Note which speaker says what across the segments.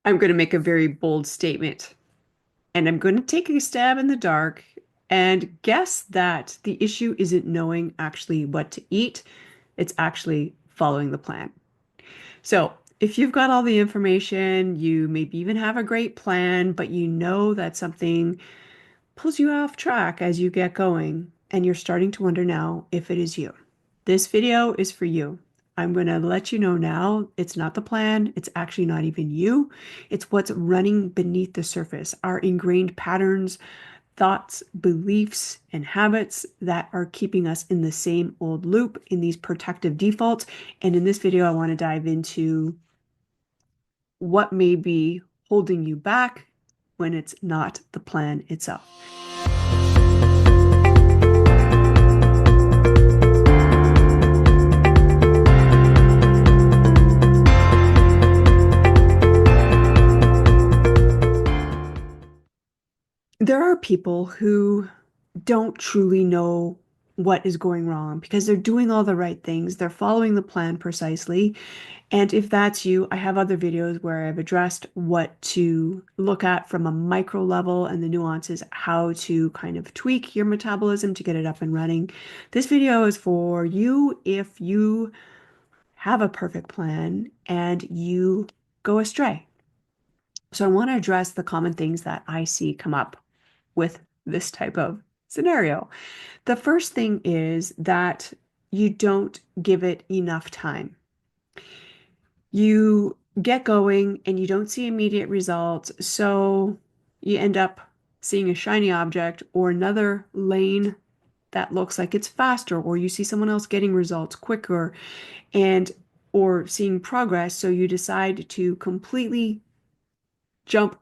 Speaker 1: I'm going to make a very bold statement, and I'm going to take a stab in the dark and guess that the issue isn't knowing actually what to eat, it's actually following the plan. So, if you've got all the information, you maybe even have a great plan, but you know that something pulls you off track as you get going, and you're starting to wonder now if it is you. This video is for you. I'm going to let you know now it's not the plan. It's actually not even you. It's what's running beneath the surface, our ingrained patterns, thoughts, beliefs, and habits that are keeping us in the same old loop in these protective defaults. And in this video, I want to dive into what may be holding you back when it's not the plan itself. There are people who don't truly know what is going wrong because they're doing all the right things. They're following the plan precisely. And if that's you, I have other videos where I've addressed what to look at from a micro level and the nuances, how to kind of tweak your metabolism to get it up and running. This video is for you if you have a perfect plan and you go astray. So I want to address the common things that I see come up with this type of scenario. The first thing is that you don't give it enough time. You get going and you don't see immediate results, so you end up seeing a shiny object or another lane that looks like it's faster, or you see someone else getting results quicker and or seeing progress, so you decide to completely jump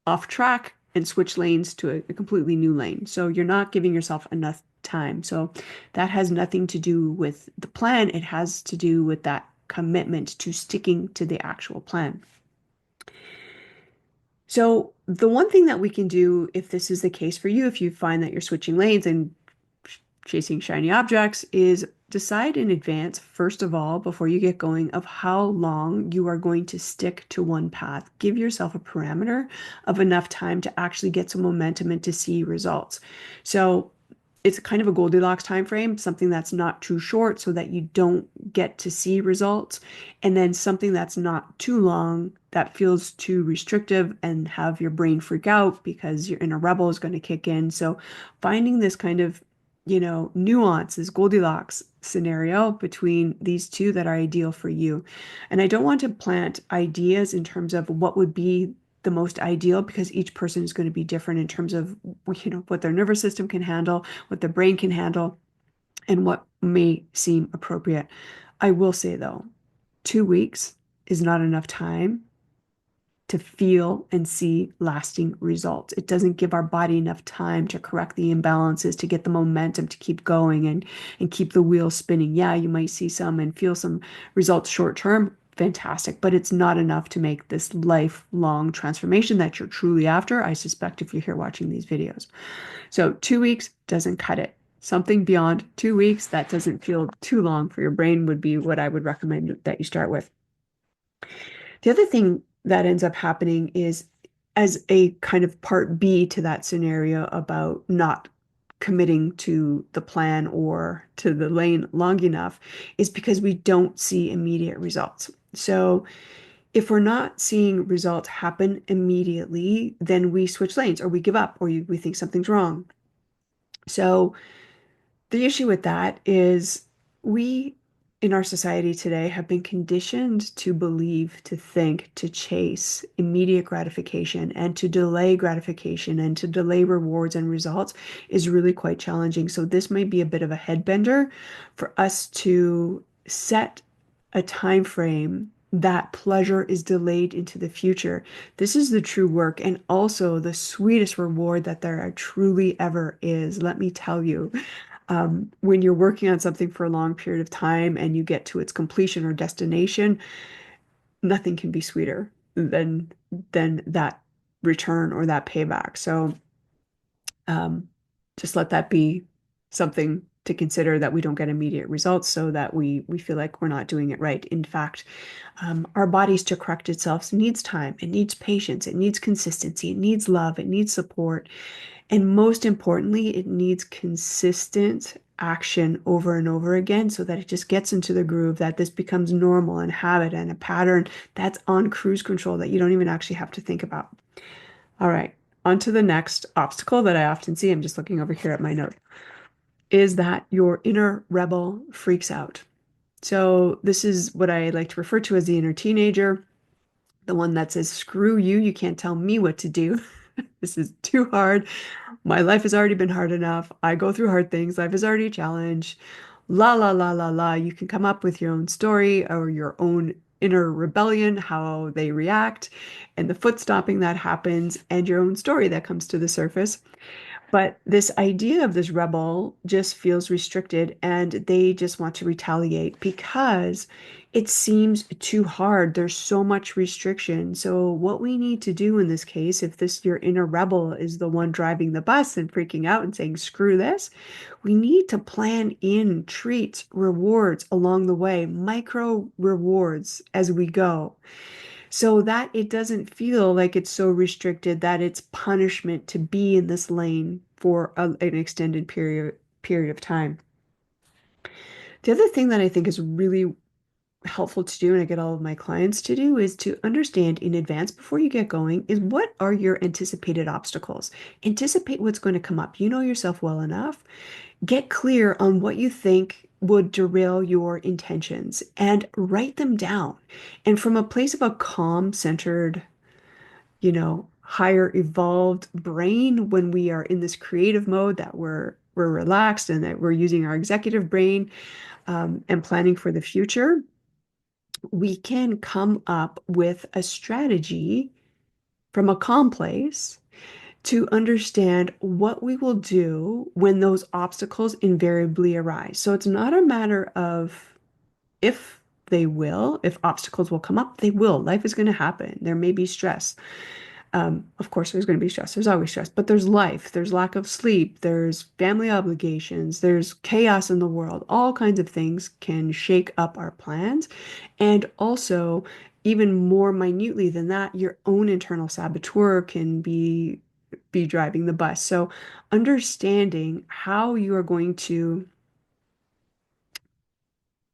Speaker 1: off track and switch lanes to a completely new lane. So you're not giving yourself enough time. So that has nothing to do with the plan. It has to do with that commitment to sticking to the actual plan. So the one thing that we can do, if this is the case for you, if you find that you're switching lanes and chasing shiny objects, is decide in advance, first of all, before you get going, of how long you are going to stick to one path. Give yourself a parameter of enough time to actually get some momentum and to see results. So it's kind of a Goldilocks time frame, something that's not too short so that you don't get to see results, and then something that's not too long that feels too restrictive and have your brain freak out because your inner rebel is going to kick in. So finding this kind of, nuance, this Goldilocks scenario between these two that are ideal for you. And I don't want to plant ideas in terms of what would be the most ideal because each person is going to be different in terms of what their nervous system can handle, what their brain can handle, and what may seem appropriate. I will say though, 2 weeks is not enough time to feel and see lasting results. It doesn't give our body enough time to correct the imbalances, to get the momentum to keep going and keep the wheel spinning. Yeah, you might see some and feel some results short term. Fantastic, but it's not enough to make this lifelong transformation that you're truly after, I suspect, if you're here watching these videos. So 2 weeks doesn't cut it. Something beyond 2 weeks that doesn't feel too long for your brain would be what I would recommend that you start with. The other thing that ends up happening is, as a kind of part B to that scenario about not committing to the plan or to the lane long enough, is because we don't see immediate results. So if we're not seeing results happen immediately, then we switch lanes or we give up or we think something's wrong. So the issue with that is we in our society today have been conditioned to believe, to think, to chase immediate gratification and to delay gratification and to delay rewards and results is really quite challenging. So this might be a bit of a headbender for us to set a time frame that pleasure is delayed into the future. This is the true work and also the sweetest reward that there truly ever is. Let me tell you, when you're working on something for a long period of time and you get to its completion or destination, nothing can be sweeter than that return or that payback. So um, just let that be something to consider that we don't get immediate results so that we feel like we're not doing it right. In fact, our bodies to correct itself needs time, it needs patience, it needs consistency, it needs love, it needs support, and most importantly, it needs consistent action over and over again so that it just gets into the groove, that this becomes normal and habit and a pattern that's on cruise control that you don't even actually have to think about. All right, on to the next obstacle that I often see. I'm just looking over here at my note, is that your inner rebel freaks out. So this is what I like to refer to as the inner teenager, the one that says, screw you, you can't tell me what to do. This is too hard. My life has already been hard enough. I go through hard things. Life is already a challenge. La, la, la, la, la. You can come up with your own story or your own inner rebellion, how they react, and the foot stomping that happens, and your own story that comes to the surface. But this idea of this rebel just feels restricted, and they just want to retaliate because it seems too hard. There's so much restriction. So what we need to do in this case, if this your inner rebel is the one driving the bus and freaking out and saying, screw this, we need to plan in treats, rewards along the way, micro rewards as we go, so that it doesn't feel like it's so restricted that it's punishment to be in this lane for an extended period of time. The other thing that I think is really helpful to do, and I get all of my clients to do, is to understand in advance before you get going is what are your anticipated obstacles. Anticipate what's going to come up. You know yourself well enough. Get clear on what you think would derail your intentions and write them down. And from a place of a calm, centered, higher evolved brain, when we are in this creative mode, that we're relaxed and that we're using our executive brain, and planning for the future, we can come up with a strategy from a calm place to understand what we will do when those obstacles invariably arise. So it's not a matter of if if obstacles will come up, they will. Life is going to happen. There may be stress. Of course, there's going to be stress. There's always stress, but there's life, there's lack of sleep, there's family obligations, there's chaos in the world. All kinds of things can shake up our plans. And also, even more minutely than that, your own internal saboteur can be driving the bus. So understanding how you are going to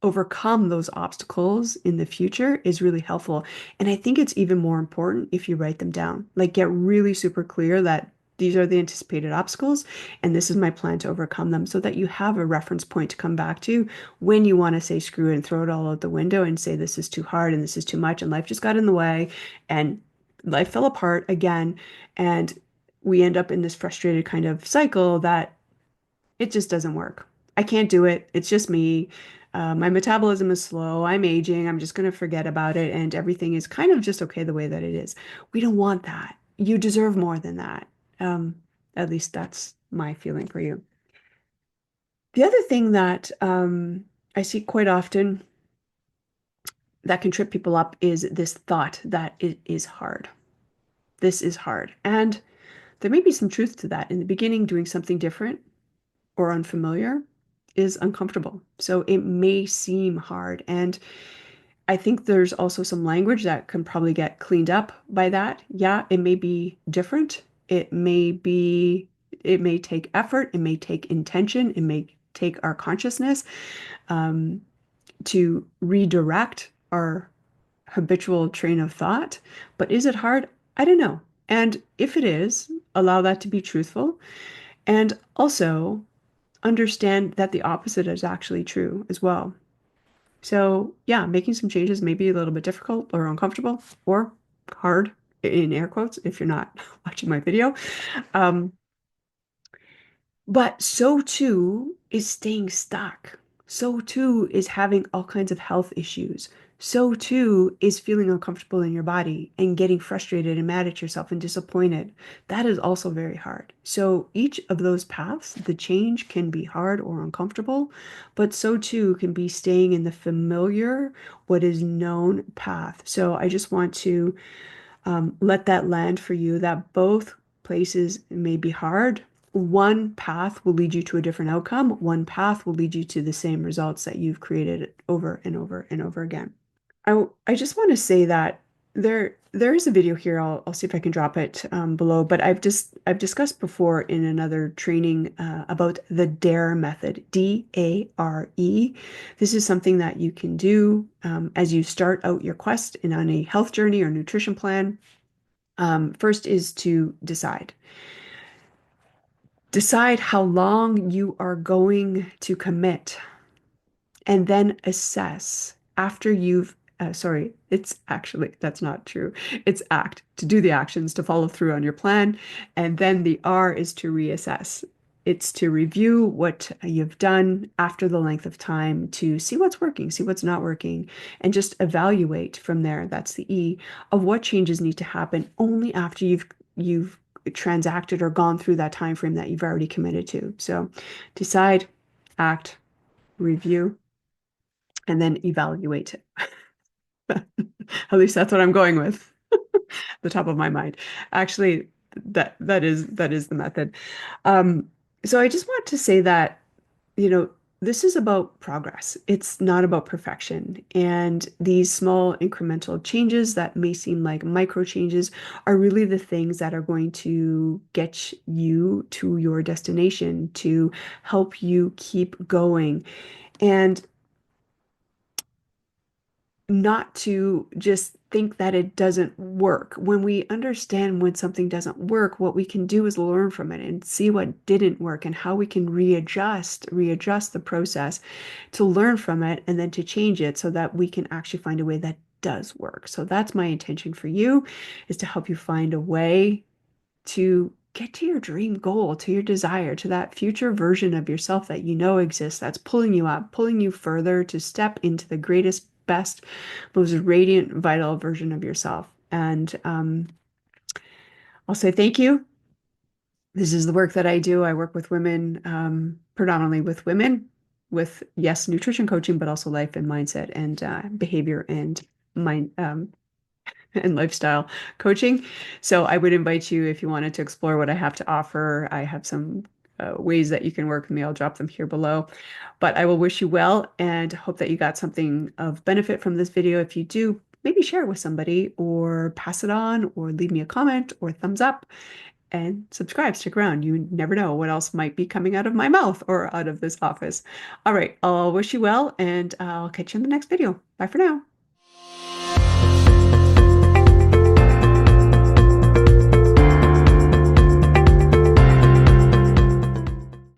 Speaker 1: overcome those obstacles in the future is really helpful. And I think it's even more important if you write them down. Like, get really super clear that these are the anticipated obstacles and this is my plan to overcome them, so that you have a reference point to come back to when you want to say screw it and throw it all out the window and say this is too hard and this is too much and life just got in the way and life fell apart again. And we end up in this frustrated kind of cycle that it just doesn't work. I can't do it. It's just me. My metabolism is slow. I'm aging. I'm just going to forget about it. And everything is kind of just okay the way that it is. We don't want that. You deserve more than that. Um, at least that's my feeling for you. The other thing that I see quite often that can trip people up is this thought that it is hard. This is hard. And there may be some truth to that. In the beginning, doing something different or unfamiliar is uncomfortable. So it may seem hard. And I think there's also some language that can probably get cleaned up by that. Yeah, it may be different. It may take effort. It may take intention. It may take our consciousness um, to redirect our habitual train of thought. But is it hard? I don't know. And if it is, allow that to be truthful. And also understand that the opposite is actually true as well. So, yeah, making some changes may be a little bit difficult or uncomfortable or hard in air quotes if you're not watching my video. Um, but so too is staying stuck. So too is having all kinds of health issues. So too is feeling uncomfortable in your body and getting frustrated and mad at yourself and disappointed. That is also very hard. So each of those paths, the change can be hard or uncomfortable, but so too can be staying in the familiar, what is known path. So I just want to let that land for you, that both places may be hard, one path will lead you to a different outcome. One path will lead you to the same results that you've created over and over and over again. I just want to say that there is a video here. I'll see if I can drop it below. But I've discussed before in another training about the DARE method, DARE. This is something that you can do as you start out your quest in on a health journey or nutrition plan. First is to decide. Decide how long you are going to commit and then assess after you've sorry, it's actually, that's not true. It's act, to do the actions, to follow through on your plan. And then the R is to reassess. It's to review what you've done after the length of time to see what's working, see what's not working, and just evaluate from there. That's the E of what changes need to happen only after you've transacted or gone through that time frame that you've already committed to. So decide, act, review, and then evaluate. At least that's what I'm going with. The top of my mind. Actually, that is the method. Um, so I just want to say that, you know, this is about progress. It's not about perfection. And these small incremental changes that may seem like micro changes are really the things that are going to get you to your destination, to help you keep going. And not to just think that it doesn't work. When we understand when something doesn't work, what we can do is learn from it and see what didn't work and how we can readjust the process to learn from it and then to change it so that we can actually find a way that does work. So that's my intention for you, is to help you find a way to get to your dream goal, to your desire, to that future version of yourself that you know exists, that's pulling you up, pulling you further to step into the greatest, best, most radiant, vital version of yourself. And I'll say thank you. This is the work that I do. I work with women, predominantly with women, with, yes, nutrition coaching, but also life and mindset and behavior and mind, and lifestyle coaching. So I would invite you, if you wanted to explore what I have to offer. I have some ways that you can work with me. I'll drop them here below. But I will wish you well and hope that you got something of benefit from this video. If you do, maybe share it with somebody or pass it on or leave me a comment or thumbs up and subscribe. Stick around. You never know what else might be coming out of my mouth or out of this office. All right. I'll wish you well and I'll catch you in the next video. Bye for now.